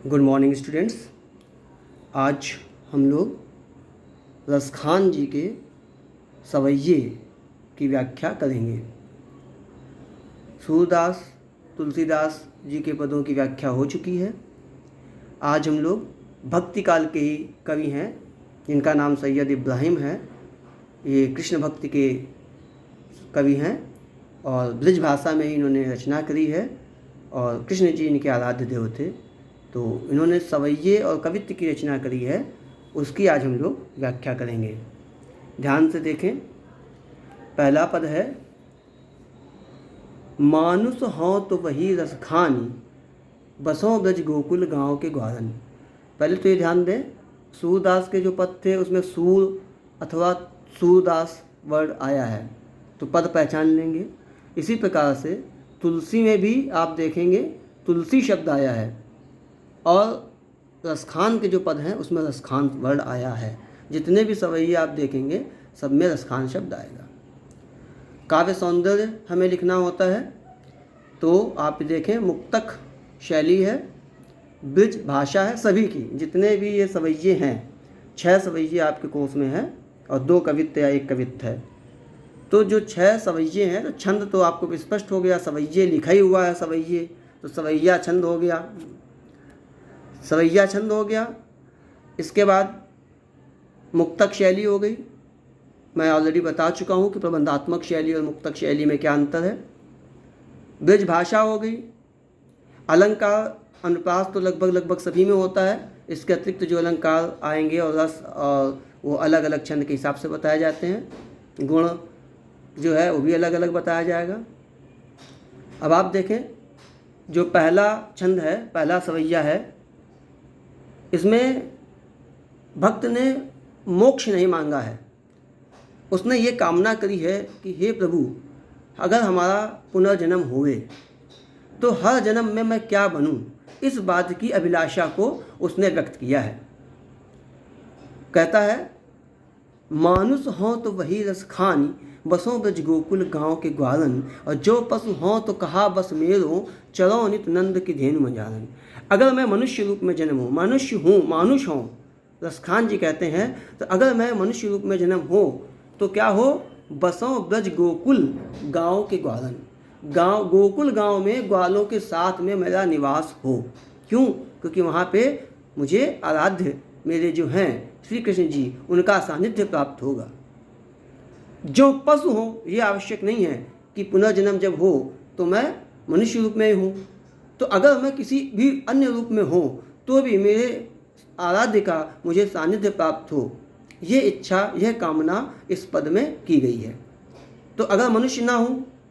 Good morning students. आज हम लोग रसखान जी के सवैये की व्याख्या करेंगे। सूरदास तुलसीदास जी के पदों की व्याख्या हो चुकी है। आज हम लोग भक्ति काल के ही कवि हैं जिनका नाम सैयद इब्राहिम है। ये कृष्ण भक्ति के कवि हैं और ब्रज भाषा में ही इन्होंने रचना करी है और कृष्ण जी इनके आराध्य देव थे। तो इन्होंने सवैये और कवित्व की रचना करी है, उसकी आज हम लोग व्याख्या करेंगे। ध्यान से देखें। पहला पद है, मानुष हों तो वही रसखानी, बसों ब्रज गोकुल गाँव के ग्वारन। पहले तो ये ध्यान दें, सूरदास के जो पद थे उसमें सूर अथवा सूरदास वर्ड आया है तो पद पहचान लेंगे। इसी प्रकार से तुलसी में भी आप देखेंगे तुलसी शब्द आया है और रसखान के जो पद हैं उसमें रसखान वर्ड आया है। जितने भी सवैये आप देखेंगे सब में रसखान शब्द आएगा। काव्य सौंदर्य हमें लिखना होता है तो आप देखें मुक्तक शैली है, ब्रज भाषा है। सभी की जितने भी ये सवैये हैं, 6 सवैये आपके कोर्स में है और 2 कवित्व या 1 कवित्व है। तो जो 6 सवैये हैं तो छंद तो आपको स्पष्ट हो गया, सवैये लिखा ही हुआ है सवैये, तो सवैया छंद हो गया, सवैया छंद हो गया। इसके बाद मुक्तक शैली हो गई। मैं ऑलरेडी बता चुका हूँ कि प्रबंधात्मक शैली और मुक्तक शैली में क्या अंतर है। ब्रज भाषा हो गई। अलंकार अनुप्रास तो लगभग सभी में होता है। इसके अतिरिक्त जो अलंकार आएंगे और रस और वो अलग अलग छंद के हिसाब से बताए जाते हैं। गुण जो है वो भी अलग अलग बताया जाएगा। अब आप देखें, जो पहला छंद है, पहला सवैया है, इसमें भक्त ने मोक्ष नहीं मांगा है। उसने ये कामना करी है कि हे प्रभु, अगर हमारा पुनर्जन्म हुए तो हर जन्म में मैं क्या बनूं, इस बात की अभिलाषा को उसने व्यक्त किया है। कहता है, मानुष हों तो वही रसखानी, बसों ब्रज गोकुल गाँव के ग्वारन। और जो पशु हों तो कहा बस मेरो, चरो नित नंद की धेनु मजारन। अगर मैं मनुष्य रूप में जन्म हूँ, मनुष्य हूँ, मानुष हूँ, रसखान जी कहते हैं, तो अगर मैं मनुष्य रूप में जन्म हो तो क्या हो, बसों ब्रज गोकुल गाँव के ग्वारन। गाँव गोकुल गाँव में ग्वालों के साथ में मेरा निवास हो। क्यों? क्योंकि वहाँ पे मुझे आराध्य मेरे जो हैं श्री कृष्ण जी, उनका सानिध्य प्राप्त होगा। जो पशु हो, ये आवश्यक नहीं है कि पुनर्जन्म जब हो तो मैं मनुष्य रूप में हूँ। तो अगर मैं किसी भी अन्य रूप में हो तो भी मेरे आराध्य का मुझे सानिध्य प्राप्त हो, ये इच्छा, यह कामना इस पद में की गई है। तो अगर मनुष्य ना हो,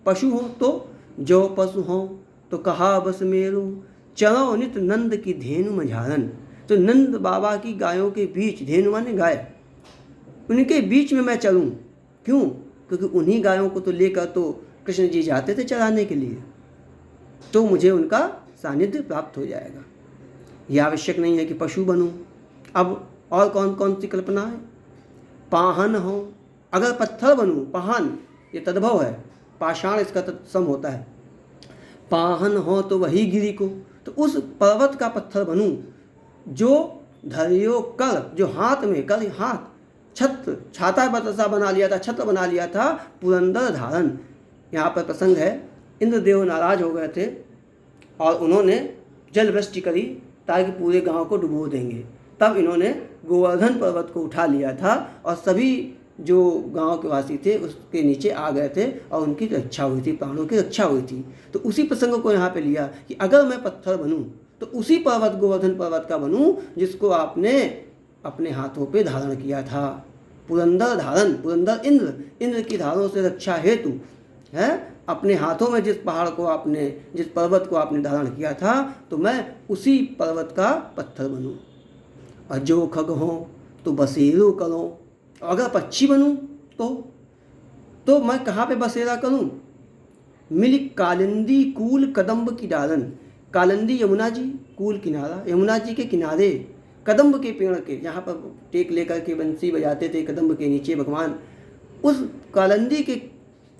पशु हो, तो जो पशु हो तो कहा बस मेरो, चरो नित नंद की धेनु मझारन। तो नंद बाबा की गायों के बीच, धेनु माने गाय, उनके बीच में मैं चलूँ। क्यों? क्योंकि उन्हीं गायों को तो लेकर तो कृष्ण जी जाते थे चराने के लिए, तो मुझे उनका सानिध्य प्राप्त हो जाएगा। यह आवश्यक नहीं है कि पशु बनूं। अब और कौन कौन सी कल्पना है? पाहन हो, अगर पत्थर बनूं, पाहन ये तद्भव है, पाषाण इसका तत्सम होता है। पाहन हो तो वही गिरी को, तो उस पर्वत का पत्थर बनूं जो धरियो कर, जो हाथ में कर, हाथ छत्र, छाता बतसा बना लिया था, छत्र बना लिया था, पुरंदर धारण। यहाँ पर प्रसंग है, इंद्रदेव नाराज हो गए थे और उन्होंने जल वृष्टि करी ताकि पूरे गांव को डुबो देंगे। तब इन्होंने गोवर्धन पर्वत को उठा लिया था और सभी जो गांव के वासी थे उसके नीचे आ गए थे और उनकी रक्षा हुई थी, प्राणों की रक्षा हुई थी। तो उसी प्रसंग को यहाँ पे लिया कि अगर मैं पत्थर बनूं तो उसी पर्वत, गोवर्धन पर्वत का बनूं जिसको आपने अपने हाथों पे धारण किया था। पुरंदर धारण, पुरंदर इंद्र, इंद्र की धारों से रक्षा हेतु है, अपने हाथों में जिस पहाड़ को आपने, जिस पर्वत को आपने धारण किया था, तो मैं उसी पर्वत का पत्थर बनूं। और जो खग हो तो बसेरो करूं, अगर पक्षी बनूं तो मैं कहाँ पे बसेरा करूं? मिली कालिंदी कूल कदम्ब की डालन। कालिंदी यमुना जी, कूल किनारा, यमुना जी के किनारे कदम्ब के पेड़ के, जहाँ पर टेक लेकर के बंसी बजाते थे कदम्ब के नीचे भगवान, उस कालिंदी के,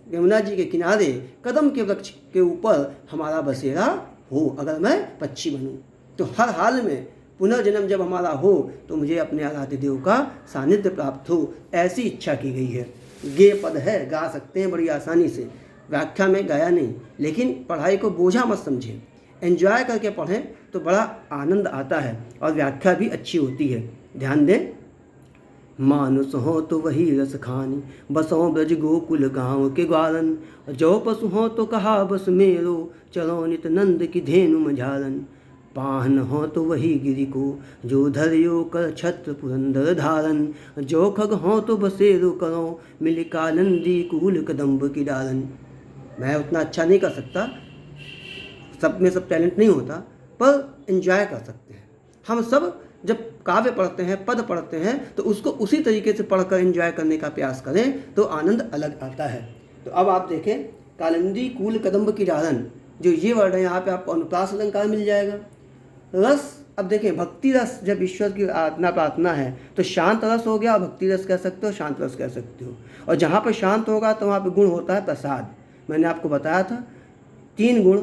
यमुना जी के किनारे कदम के वृक्ष के ऊपर हमारा बसेरा हो, अगर मैं पक्षी बनूं। तो हर हाल में पुनर्जन्म जब हमारा हो तो मुझे अपने आराध्य देव का सानिध्य प्राप्त हो, ऐसी इच्छा की गई है। गे पद है, गा सकते हैं बड़ी आसानी से, व्याख्या में गाया नहीं, लेकिन पढ़ाई को बोझा मत समझें, एंजॉय करके पढ़ें तो बड़ा आनंद आता है और व्याख्या भी अच्छी होती है। ध्यान दें। मानुष हो तो वही रस खानी, बसों ब्रज गोकुल गाँव के ग्वालन, जो पशु हो तो कहा बस मेरो, चलो नित नंद की धेनु मझालन। पाहन हो तो वही गिरि को, जो धरियो कर छत्र पुरंदर धारन, जो खग हो तो बसेरो करो, मिल कालंदी कूल कदम्ब की डालन। मैं उतना अच्छा नहीं कर सकता, सब में सब टैलेंट नहीं होता, पर एंजॉय कर सकते हैं। हम सब जब काव्य पढ़ते हैं, पद पढ़ते हैं, तो उसको उसी तरीके से पढ़कर एंजॉय करने का प्रयास करें तो आनंद अलग आता है। तो अब आप देखें, कालिंदी कूल कदम्ब की डालन, जो ये वर्ड है यहाँ पे आपको अनुप्रास अलंकार मिल जाएगा। रस, अब देखें भक्ति रस, जब ईश्वर की आराधना प्रार्थना है तो शांत रस हो गया, भक्ति रस कह सकते हो, शांत रस कह सकते हो। और जहाँ पर शांत होगा तो वहाँ पर गुण होता है प्रसाद। मैंने आपको बताया था 3 गुण,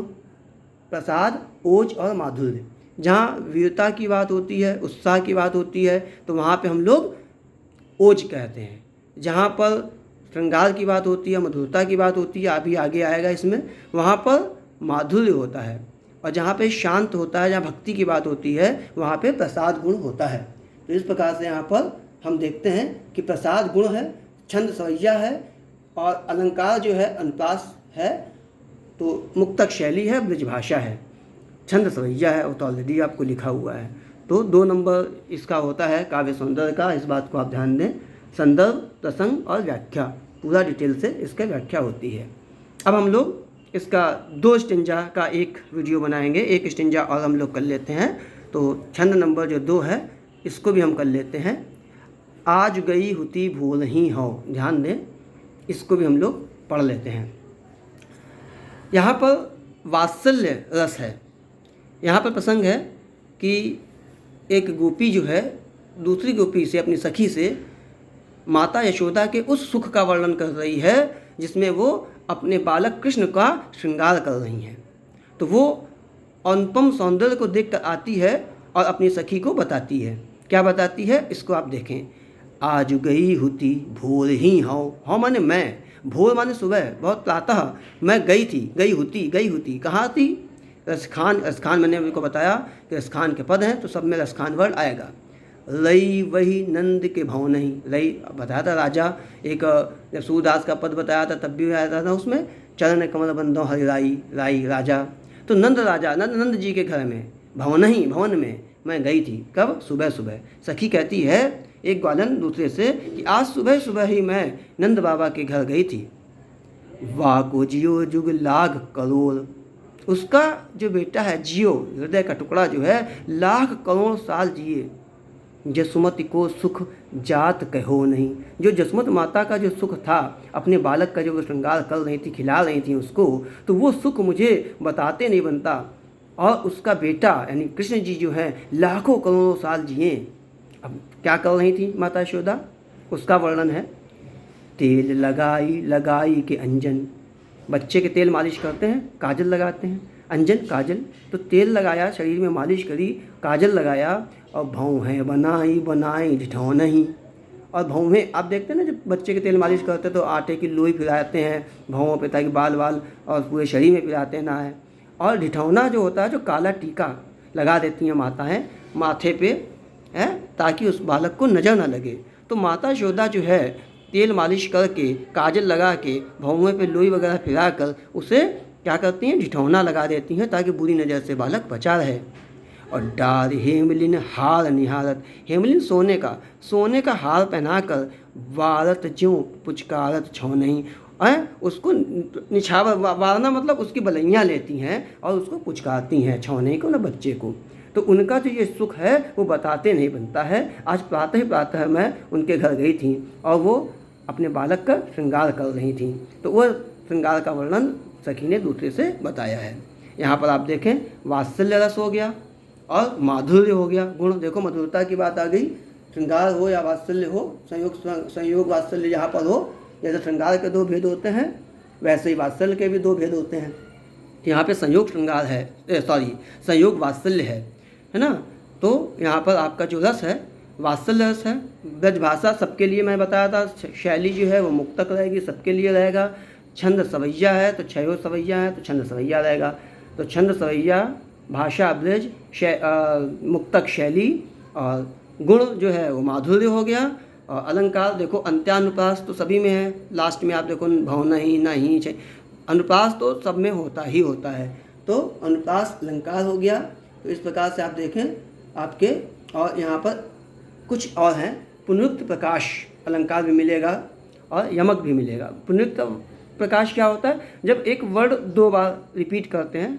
प्रसाद, ओज और माधुर्य। जहाँ वीरता की बात होती है, उत्साह की बात होती है, तो वहाँ पे हम लोग ओज कहते हैं। जहाँ पर श्रृंगार की बात होती है, मधुरता की बात होती है, अभी आगे आएगा इसमें, वहाँ पर माधुर्य होता है। और जहाँ पे शांत होता है, जहाँ भक्ति की बात होती है, वहाँ पे प्रसाद गुण होता है। तो इस प्रकार से यहाँ पर हम देखते हैं कि प्रसाद गुण है, छंद सवैया है, और अलंकार जो है अनुप्रास है, तो मुक्तक शैली है, ब्रजभाषा है, छंद सवैया है, वो तो ऑलरेडी आपको लिखा हुआ है। तो 2 नंबर इसका होता है काव्य सौंदर्य का, इस बात को आप ध्यान दें। संदर्भ, प्रसंग और व्याख्या, पूरा डिटेल से इसका व्याख्या होती है। अब हम लोग इसका 2 स्टेंजा का एक वीडियो बनाएंगे, एक स्टेंजा और हम लोग कर लेते हैं। तो छंद नंबर जो 2 है इसको भी हम कर लेते हैं। आज गई हुती भूल ही हो, ध्यान दें, इसको भी हम लोग पढ़ लेते हैं। यहाँ पर वात्सल्य रस है। यहाँ पर प्रसंग है कि एक गोपी जो है दूसरी गोपी से, अपनी सखी से, माता यशोदा के उस सुख का वर्णन कर रही है जिसमें वो अपने बालक कृष्ण का श्रृंगार कर रही हैं। तो वो अनुपम सौंदर्य को देखकर आती है और अपनी सखी को बताती है। क्या बताती है, इसको आप देखें। आज गई हुती भोर ही हो माने मैं, भोर माने सुबह, बहुत प्रातः, मैं गई थी, गई होती कहाँ थी? रसखान मैंने आपको बताया कि रसखान के पद हैं तो सब में रसखान वर्ड आएगा। रई वही नंद के भव नहीं, रई बताया था राजा, एक जब सूरदास का पद बताया था तब भी आया था उसमें, चरण कमल बंदो हरि राई राजा। तो नंद राजा, नंद जी के घर में, भवन में मैं गई थी। कब? सुबह सुबह। सखी कहती है एक ग्वालन दूसरे से कि आज सुबह सुबह ही मैं नंद बाबा के घर गई थी। वाह को जियो जुग लाख करोड़, उसका जो बेटा है जियो, हृदय का टुकड़ा जो है, लाख करोड़ साल जिए। जसुमति को सुख जात कहो नहीं, जो जसुमत माता का जो सुख था, अपने बालक का जो वो श्रृंगार कर रही थी, खिला रही थी उसको, तो वो सुख मुझे बताते नहीं बनता। और उसका बेटा यानी कृष्ण जी जो है लाखों करोड़ों साल जिए। अब क्या कर रही थी माता यशोदा, उसका वर्णन है। तेल लगाई के अंजन, बच्चे के तेल मालिश करते हैं, काजल लगाते हैं, अंजन काजल, तो तेल लगाया, शरीर में मालिश करी, काजल लगाया, और भौं है बनाई ढिठौ नहीं। और भौं में आप देखते हैं ना, जब बच्चे के तेल मालिश करते हैं तो आटे की लोई फिराते हैं भौं पे ताकि बाल और पूरे शरीर में फिराते हैं ना है। और ढिठौना जो होता है, जो काला टीका लगा देती हैं माताएं माथे पे है ताकि उस बालक को नज़र ना लगे। तो माता यशोदा जो है तेल मालिश करके, काजल लगा के, भौंवे पे लोई वगैरह फिरा कर उसे क्या करती हैं, ढिठौना लगा देती हैं ताकि बुरी नज़र से बालक बचा रहे। और डार हेमलिन हार निहारत, हेमलिन सोने का हार पहनाकर, वारत ज्यों पुचकारत छौ नहीं, उसको निछावर, वारना मतलब उसकी बलैयाँ लेती हैं और उसको पुचकारती हैं, छौ नहीं को ना बच्चे को। तो उनका जो ये सुख है वो बताते नहीं बनता है। आज प्रातः मैं उनके घर गई थी और वो अपने बालक का श्रृंगार कर रही थी। तो वह श्रृंगार का वर्णन सखी ने दूसरे से बताया है। यहाँ पर आप देखें वात्सल्य रस हो गया और माधुर्य हो गया। गुण देखो, मधुरता की बात आ गई। श्रृंगार हो या वात्सल्य हो, संयोग वात्सल्य यहाँ पर हो, जैसे श्रृंगार के 2 भेद होते हैं वैसे ही वात्सल्य के भी 2 भेद होते हैं। यहाँ पे संयोग श्रृंगार है, संयोग वात्सल्य है। है ना। तो यहाँ पर आपका जो रस है वात्सल्य रस है। ब्रज भाषा सबके लिए मैं बताया था, शैली जो है वो मुक्तक रहेगी, सबके लिए रहेगा। छंद सवैया है तो छयो सवैया है तो छंद सवैया रहेगा। तो छंद सवैया, भाषा ब्रज, मुक्तक शैली, और गुण जो है वो माधुर्य हो गया। और अलंकार देखो अंत्यानुप्रास तो सभी में है, लास्ट में आप देखो भवन ही नहीं, अनुप्रास तो सब में होता ही होता है। तो अनुप्रास अलंकार हो गया। तो इस प्रकार से आप देखें आपके, और यहाँ पर कुछ और हैं, पुनरुक्त प्रकाश अलंकार भी मिलेगा और यमक भी मिलेगा। पुनरुक्त प्रकाश क्या होता है, जब एक वर्ड 2 बार रिपीट करते हैं,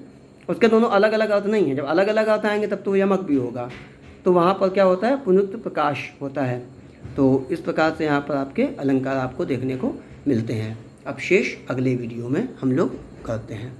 उसके दोनों अलग अलग अर्थ नहीं है, जब अलग अलग अर्थ आएंगे तब तो यमक भी होगा, तो वहाँ पर क्या होता है, पुनरुक्त प्रकाश होता है। तो इस प्रकार से यहाँ पर आपके अलंकार आपको देखने को मिलते हैं। अब शेष अगले वीडियो में हम लोग करते हैं।